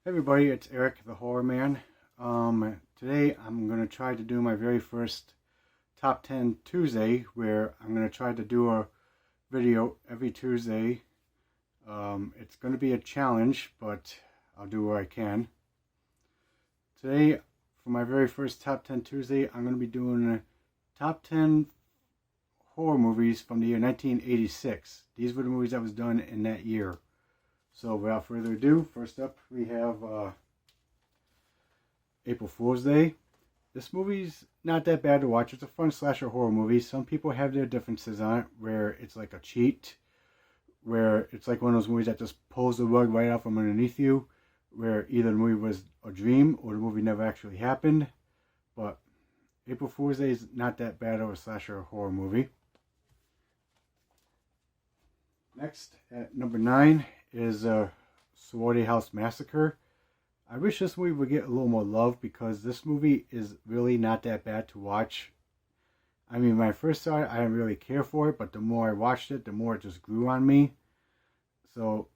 Hey everybody, it's Eric the Horror Man. Today I'm going to try to do my very first Top 10 Tuesday, where I'm going to try to do a video every Tuesday. It's going to be a challenge, but I'll do what I can. Today, for my very first Top 10 Tuesday, I'm going to be doing Top 10 horror movies from the year 1986. These were the movies that was done in that year. So without further ado, first up we have April Fool's Day. This movie's not that bad to watch. It's a fun slasher horror movie. Some people have their differences on it, where it's like a cheat, where it's like one of those movies that just pulls the rug right out from underneath you, where either the movie was a dream or the movie never actually happened. But April Fool's Day is not that bad of a slasher horror movie. Next, at number 9 is Sorority House Massacre. I wish this movie would get a little more love, because this movie is really not that bad to watch. I mean, when I first saw it, I didn't really care for it, but the more I watched it, the more it just grew on me. So,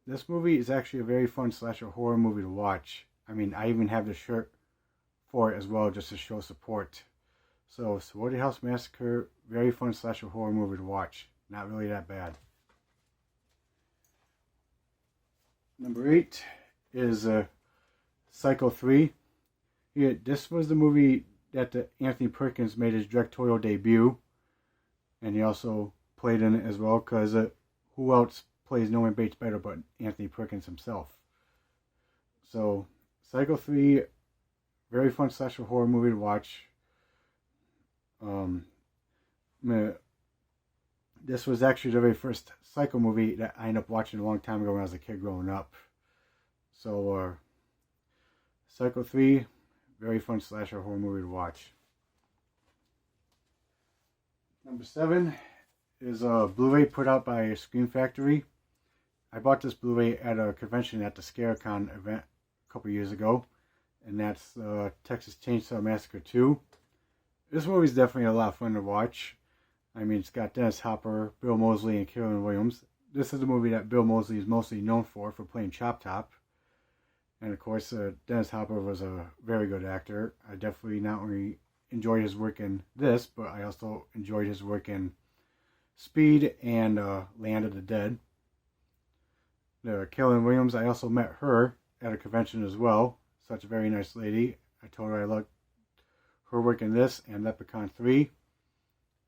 this movie is actually a very fun slasher horror movie to watch. I mean, I even have the shirt for it as well, just to show support. So, Sorority House Massacre, very fun slasher horror movie to watch. Not really that bad. Number 8 is Psycho 3. Yeah, this was the movie that Anthony Perkins made his directorial debut. And he also played in it as well, because who else plays Norman Bates better but Anthony Perkins himself? So, Psycho 3, very fun slasher horror movie to watch. This was actually the very first Psycho movie that I ended up watching a long time ago when I was a kid growing up. So, Psycho 3, very fun slasher horror movie to watch. Number 7 is a Blu-ray put out by Scream Factory. I bought this Blu-ray at a convention at the ScareCon event a couple years ago. And that's Texas Chainsaw Massacre 2. This movie is definitely a lot of fun to watch. I mean, it's got Dennis Hopper, Bill Moseley, and Karen Williams. This is the movie that Bill Moseley is mostly known for playing Chop Top. And of course, Dennis Hopper was a very good actor. I definitely not only enjoyed his work in this, but I also enjoyed his work in Speed and Land of the Dead. Karen Williams, I also met her at a convention as well. Such a very nice lady. I told her I loved her work in this and Leprechaun 3.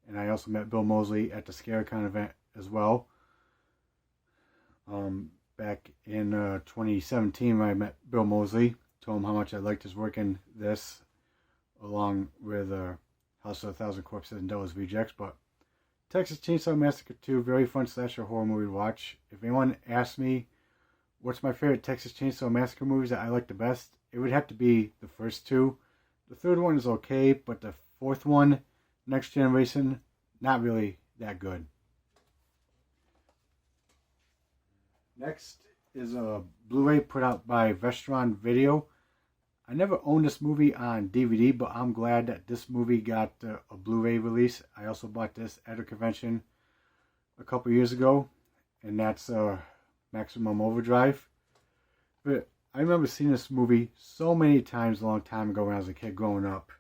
And I also met Bill Moseley at the ScareCon event as well. Back in 2017, when I met Bill Moseley, told him how much I liked his work in this, along with House of a Thousand Corpses and Devil's Rejects. But Texas Chainsaw Massacre 2, very fun slasher horror movie to watch. If anyone asks me what's my favorite Texas Chainsaw Massacre movies that I like the best, it would have to be the first two. The third one is okay, but the fourth one, Next Generation, not really that good. Next is a Blu-ray put out by Vestron Video. I never owned this movie on DVD, but I'm glad that this movie got a Blu-ray release. I also bought this at a convention a couple years ago, and that's Maximum Overdrive. But I remember seeing this movie so many times a long time ago when I was a kid growing up.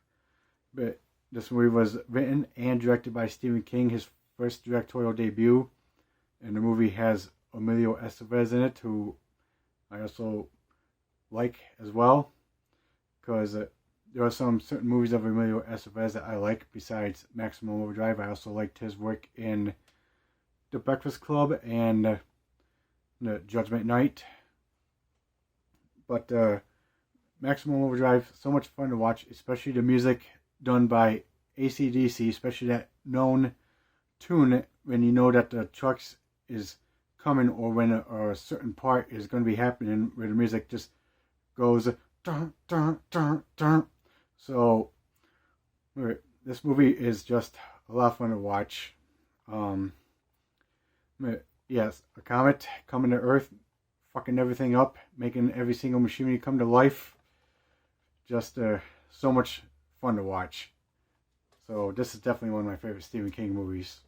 But this movie was written and directed by Stephen King, his first directorial debut. And the movie has Emilio Estevez in it, who I also like as well. Because there are some certain movies of Emilio Estevez that I like besides Maximum Overdrive. I also liked his work in The Breakfast Club and The Judgment Night. But Maximum Overdrive, so much fun to watch, especially the music done by AC/DC, especially that known tune when you know that the trucks is coming, or when a certain part is going to be happening, where the music just goes dun, dun, dun, dun. So this movie is just a lot of fun to watch. Yes, a comet coming to Earth, fucking everything up, making every single machinery come to life. Just so much fun to watch. So this is definitely one of my favorite Stephen King movies.